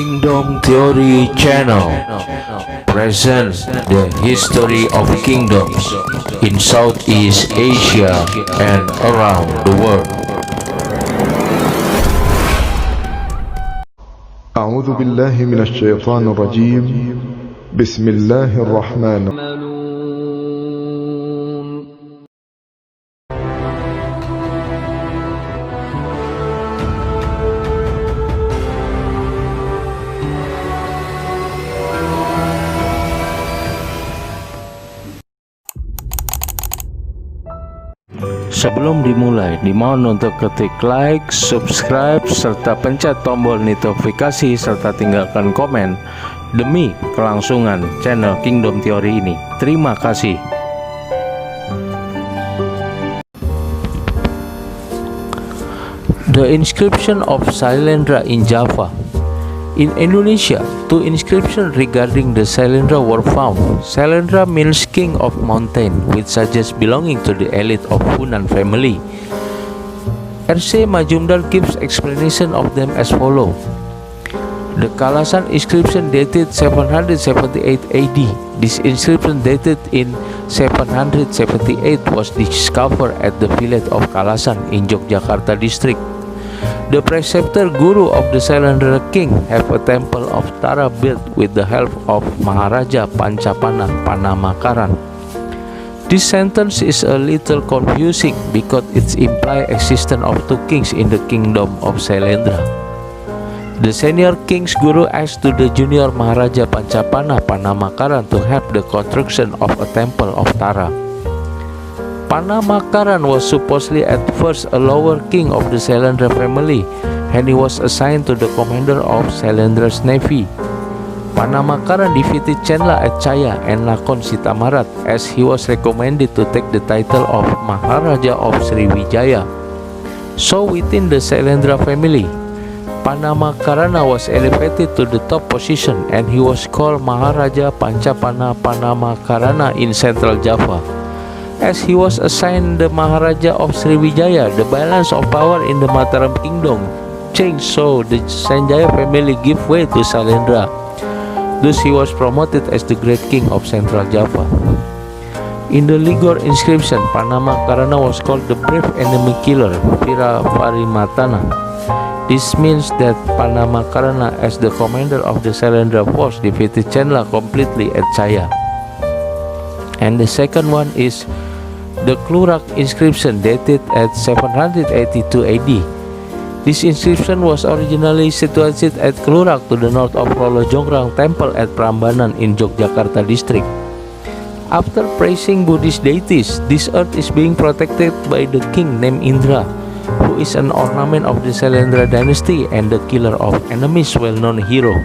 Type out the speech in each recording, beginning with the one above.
Kingdom Theory Channel presents the history of kingdoms in Southeast Asia and around the world. أعوذ بالله من الشيطان الرجيم بسم الله الرحمن الرحيم. Sebelum dimulai, dimohon untuk ketik like, subscribe, serta pencet tombol notifikasi serta tinggalkan komen demi kelangsungan channel Kingdom Theory ini. Terima kasih. The inscription of Syailendra in Java. In Indonesia, two inscriptions regarding the Syailendra were found. Syailendra means king of mountain, which suggests belonging to the elite of Hunan family. R.C. Majumdar gives explanation of them as follows. The Kalasan inscription dated 778 AD. This inscription dated in 778 was discovered at the village of Kalasan in Yogyakarta district. The preceptor guru of the Syailendra king have a temple of Tara built with the help of Maharaja Pancapana Panamakaran. This sentence is a little confusing because it implies existence of two kings in the kingdom of Syailendra. The senior king's guru asked to the junior Maharaja Pancapana Panamakaran to help the construction of a temple of Tara. Panamakaran was supposedly at first a lower king of the Syailendra family, and he was assigned to the commander of Syailendra's navy. Panamakaran defeated Chenla at Chaya and Lakon Sitamarat, as he was recommended to take the title of Maharaja of Sriwijaya. So within the Syailendra family, Panamakarana was elevated to the top position, and he was called Maharaja Pancapana Panamakarana in Central Java. As he was assigned the Maharaja of Sriwijaya, the balance of power in the Mataram kingdom changed, so the Sanjaya family gave way to Syailendra. Thus he was promoted as the great king of Central Java. In the Ligor inscription, Panamakarana was called the brave enemy killer, Vira Parimatana. This means that Panamakarana, as the commander of the Syailendra force, defeated Chenla completely at Chaya. And the second one is the Klurak inscription dated at 782 AD. This inscription was originally situated at Klurak to the north of Rolo Jongrang Temple at Prambanan in Yogyakarta district. After praising Buddhist deities, this earth is being protected by the king named Indra, who is an ornament of the Syailendra Dynasty and the killer of enemies, well-known hero.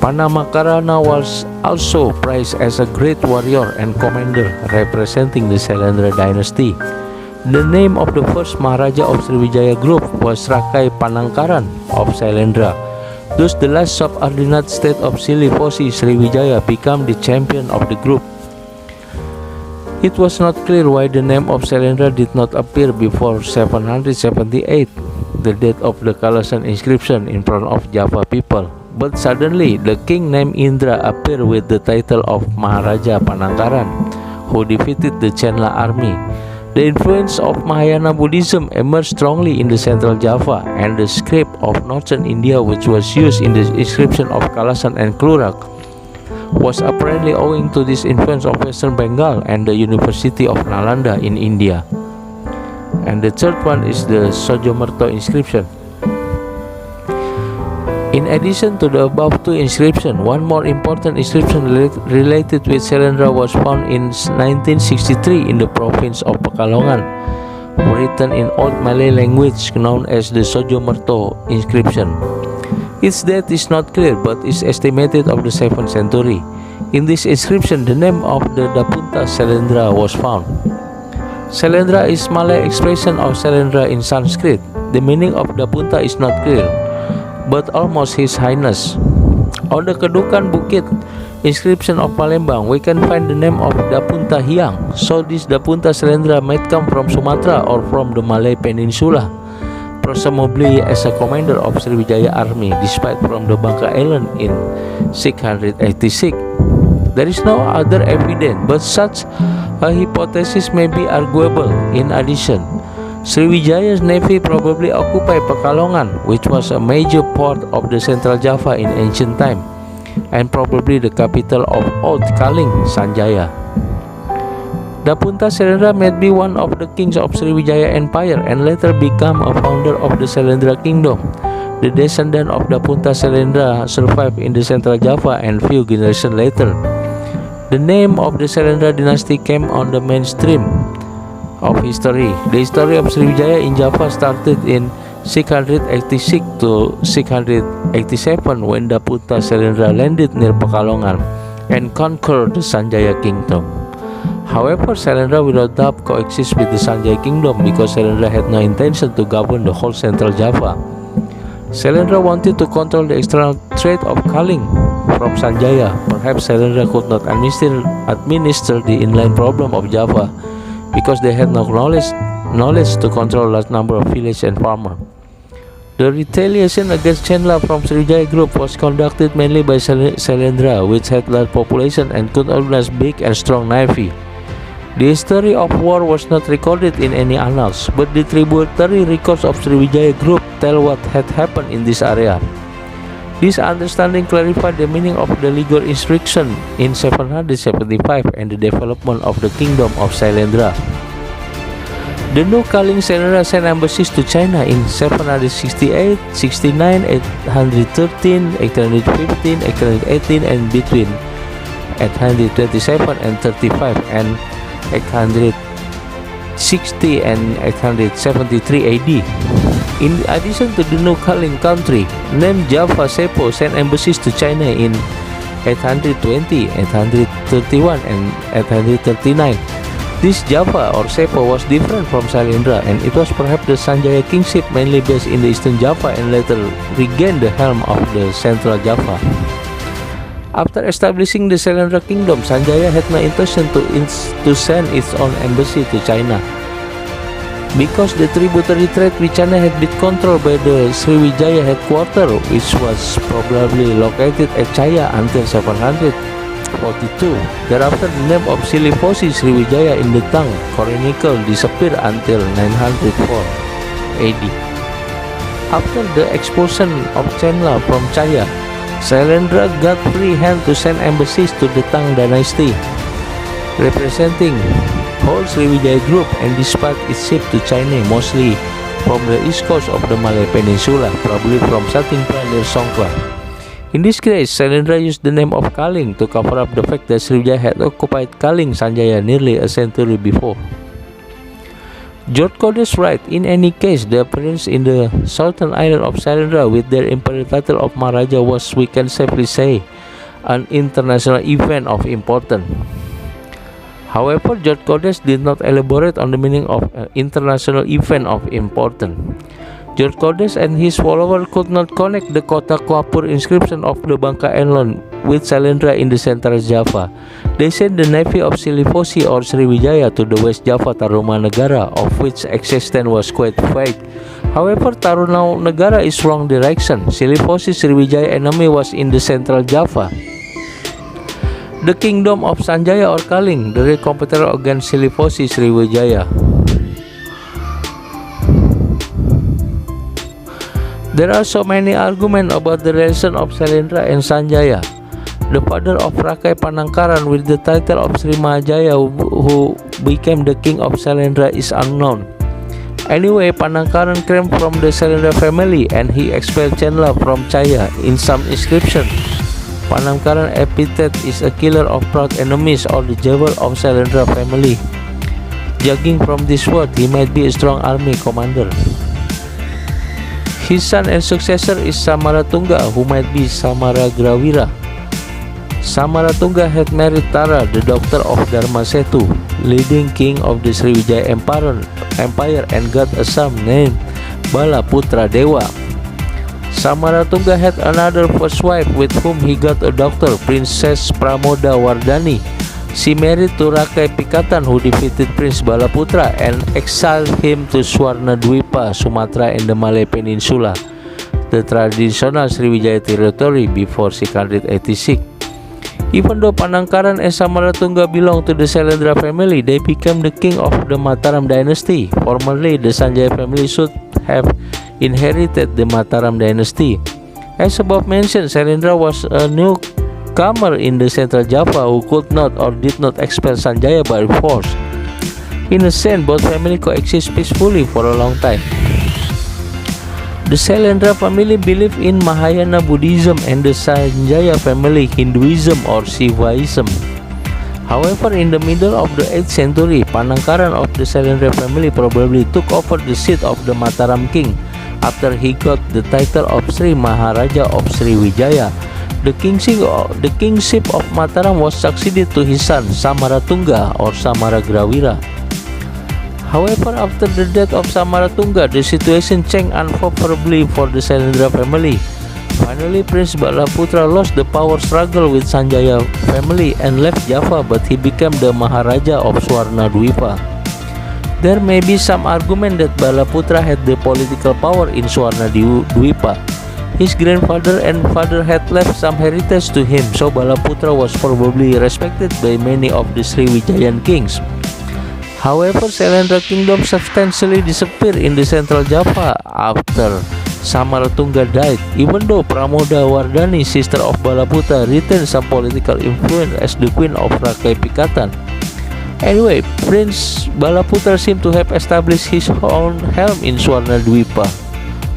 Panamakarana was also praised as a great warrior and commander representing the Syailendra Dynasty. The name of the first Maharaja of Sriwijaya group was Rakai Panangkaran of Syailendra. Thus the last subordinate state of Silifosi Sriwijaya became the champion of the group. It was not clear why the name of Syailendra did not appear before 778, the date of the Kalasan inscription in front of Java people. But suddenly, the king named Indra appeared with the title of Maharaja Panangkaran, who defeated the Chenla army. The influence of Mahayana Budhism emerged strongly in the Central Java, and the script of Northern India, which was used in the inscription of Kalasan and Klurak, was apparently owing to this influence of Western Bengal and the University of Nalanda in India. And the third one is the Sojomerto inscription. In addition to the above two inscriptions, one more important inscription related with Syailendra was found in 1963 in the province of Pekalongan, written in Old Malay language known as the Sojomerto inscription. Its date is not clear but is estimated of the 7th century. In this inscription, the name of the Dapunta Syailendra was found. Syailendra is Malay expression of Syailendra in Sanskrit. The meaning of Dapunta is not clear, but almost His Highness. On the Kedukan Bukit inscription of Palembang, we can find the name of Dapunta Hyang. So this Dapunta Syailendra might come from Sumatra or from the Malay Peninsula. presumably as a commander of Sriwijaya army, despite from the Bangka Island in 686. There is no other evidence, but such a hypothesis may be arguable. In addition, Sriwijaya's navy probably occupied Pekalongan, which was a major port of the Central Java in ancient time, and probably the capital of Old Kaling, Sanjaya. Dapunta Syailendra may be one of the kings of Sriwijaya Empire and later become a founder of the Syailendra Kingdom. The descendant of Dapunta Syailendra survived in the Central Java and few generations later. The name of the Syailendra Dynasty came on the mainstream of history. The history of Sriwijaya in Java started in 686 to 687 when Dapunta Syailendra landed near Pekalongan and conquered the Sanjaya Kingdom. However, Syailendra without doubt coexist with the Sanjaya Kingdom because Syailendra had no intention to govern the whole Central Java. Syailendra wanted to control the external trade of Kaling from Sanjaya. Perhaps Syailendra could not administer the inland problem of Java because they had no knowledge to control a large number of villages and farmers. The retaliation against Chenla from Sriwijaya group was conducted mainly by Syailendra, which had large population and could organize big and strong navy. The history of war was not recorded in any annals, but the tributary records of Sriwijaya group tell what had happened in this area. This understanding clarified the meaning of the legal inscription in 775 and the development of the kingdom of Syailendra. The new Kaling Syailendra sent embassies to China in 768, 69, 813, 815, 818 and between 827 and 35 and 860 and 873 AD. In addition to the new Kaling country, named Java Sepo sent embassies to China in 820, 831 and 839. This Java or Sepo was different from Syailendra, and it was perhaps the Sanjaya kingship mainly based in the eastern Java and later regained the helm of the central Java. After establishing the Syailendra kingdom, Sanjaya had no intention to send its own embassy to China. Because the tributary trade with China had been controlled by the Sriwijaya headquarters, which was probably located at Chaya until 742. Thereafter, the name of Silifosi Sriwijaya in the Tang Chronicle disappeared until 904 AD. After the expulsion of Chenla from Chaya, Syailendra got free hand to send embassies to the Tang Dynasty, representing whole Sriwijaya group, and dispatched its ship to China, mostly from the east coast of the Malay Peninsula, probably from Satingpra near Songkhla. In this case, Syailendra used the name of Kaling to cover up the fact that Sriwijaya had occupied Kaling Sanjaya nearly a century before. George Codes writes, in any case, the appearance in the southern island of Syailendra with their imperial title of Maharaja was, we can safely say, an international event of importance. However, George Codes did not elaborate on the meaning of an international event of importance. George Codes and his followers could not connect the Kota Kuapur inscription of the Bangka Island with Syailendra in the central Java. They sent the navy of Silifosi or Sriwijaya to the West Java Tarumanagara, of which existence was quite vague. However, Tarumanagara is wrong direction. Silifosi Sriwijaya enemy was in the central Java. The kingdom of Sanjaya or Kaling, the real competitor against Silifosi Sriwijaya. There are so many arguments about the relation of Syailendra and Sanjaya. The father of Rakai Panangkaran with the title of Sri Mahajaya who became the king of Syailendra is unknown. Anyway, Panangkaran came from the Syailendra family and he expelled Chenla from Chaya. In some inscription, Panangkaran epithet is a killer of proud enemies or the jewel of Syailendra family. Judging from this word, he might be a strong army commander. His son and successor is Samaratunga, who might be Samaragrawira. Samaratunga had married Tara, the daughter of Dharmasetu, leading king of the Sriwijaya Empire, and got a son named Balaputra Dewa. Samaratunga had another first wife with whom he got a daughter, Princess Pramoda Wardani. She married to Rakai Pikatan, who defeated Prince Balaputra and exiled him to Swarnadwipa, Sumatra and the Malay Peninsula, the traditional Sriwijaya territory, before 686. Even though Panangkaran and Samaratunga belonged to the Syailendra family, they became the king of the Mataram dynasty. Formerly, the Sanjaya family should have inherited the Mataram dynasty. As above mentioned, Syailendra was a newcomer in the Central Java who could not or did not expel Sanjaya by force. In a sense, both families coexist peacefully for a long time. The Syailendra family believed in Mahayana Budhism and the Sanjaya family Hinduism or Shivaism. However, in the middle of the 8th century, Panangkaran of the Syailendra family probably took over the seat of the Mataram king after he got the title of Sri Maharaja of Sriwijaya. The kingship of Mataram was succeeded to his son Samaratunga or Samaragrawira. However, after the death of Samaratunga, the situation changed unfavorably for the Syailendra family. Finally, Prince Balaputra lost the power struggle with Sanjaya family and left Java, but he became the Maharaja of Swarnadwipa. There may be some argument that Balaputra had the political power in Swarnadwipa. His grandfather and father had left some heritage to him, so Balaputra was probably respected by many of the Sriwijayan kings. However, Syailendra kingdom substantially disappeared in the Central Java after Samaratunga died, even though Pramoda Wardani, sister of Balaputra, retained some political influence as the queen of Rakai Pikatan. Anyway, Prince Balaputra seemed to have established his own realm in Swarnadwipa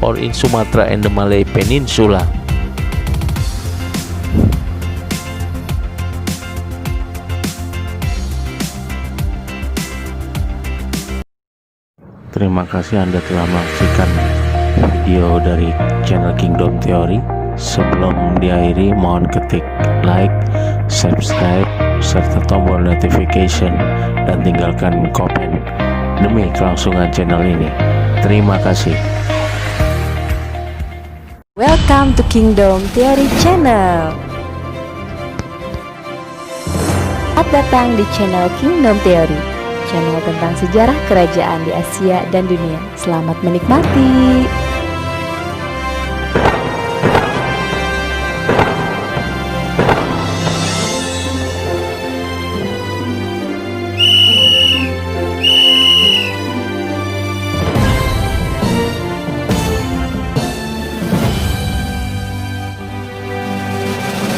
or in Sumatra and the Malay Peninsula. Terima kasih Anda telah menyaksikan video dari channel Kingdom Theory. Sebelum diakhiri, mohon ketik like, subscribe, serta tombol notification dan tinggalkan komen demi kelangsungan channel ini. Terima kasih. Welcome to Kingdom Theory Channel. Selamat datang di channel Kingdom Theory, channel tentang sejarah kerajaan di Asia dan dunia. Selamat menikmati.